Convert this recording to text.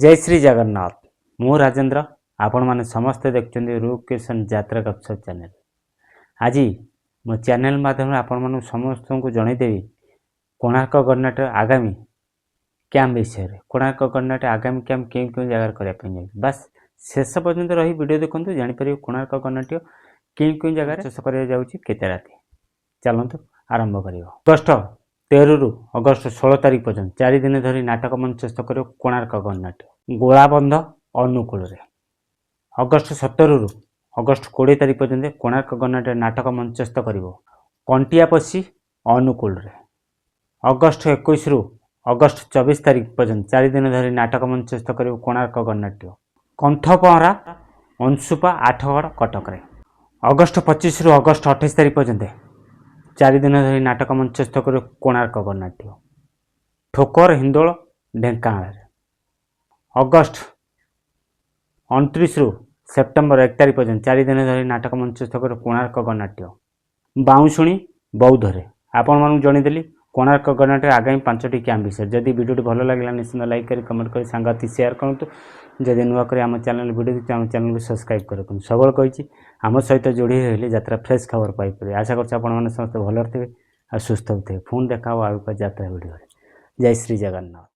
जय श्री जगन्नाथ। मु राजेंद्र आपण मैंने समस्ते देखते रूपकेशन यात्रा गपशप चैनल। आज मो चैनल माध्यम आपण समस्त को जनईदेवी कोणार्क गवर्नमेंट आगामी कैंप विषय में। कोणार्क गवर्नमेंट आगामी कैंप क्यों क्यों जगह करने बस शेष पर्यंत रही वीडियो देखो जापर कोणार्क गवर्नमेंट क्यों क्यों जगह शेष करते राति। चलतु आरंभ कर अगस्ट 13 रु अगस्ट 16 तारीख पर्यंत 4 दिन धरी नाटक मंचस्थ कर कोणार्क गणनाट्य गोलाबंध अनुकूल। अगस्ट 17 रु अगस्ट 20 तारीख पर्यंत कोणार्क गणनाट्य नाटक मंचस्थ कर कंटियापसी अनुकूल। अगस्ट 21 रु अगस्ट 24 तारीख पर्यंत 4 दिन धरी नाटक मंचस्थ कर कोणार्क गणनाट्य कंथपहरा अंशुपा आठगड़ कटक। अगस्ट 25 रु अगस्ट 28 तारीख पर्यंत 4 दिन धरी नाटक मंचस्थ कर कोणार्क गणनाट्य ठोकर हिंदोल ढेंकानाल। अगस्ट 29 रु सेप्टेम्बर 1 तारीख पर्यंत 4 दिन धरी नाटक मंचस्थ कर कोणार्क गणनाट्य बाउंशुणी बौद्धरे। आपण मानू जणीदेली कोणार्क गणनाट्य आगामी 5टी कैंप विषय। जदि वीडियो भल लगे निश्चित लाइक कर कमेंट कर सांगाती शेयर करूँ। जदि नुआ कर आम चैनल वीडियो देखते आम चैनल को सब्सक्राइब करूँ। सबल कही आम सहित जोड़ी रही यात्रा फ्रेश खबर पाइपर। आशा कर समस्त भल थे और सुस्थ थे। पुणी देखा आगे यात्रा वीडियो। जय श्री जगन्नाथ।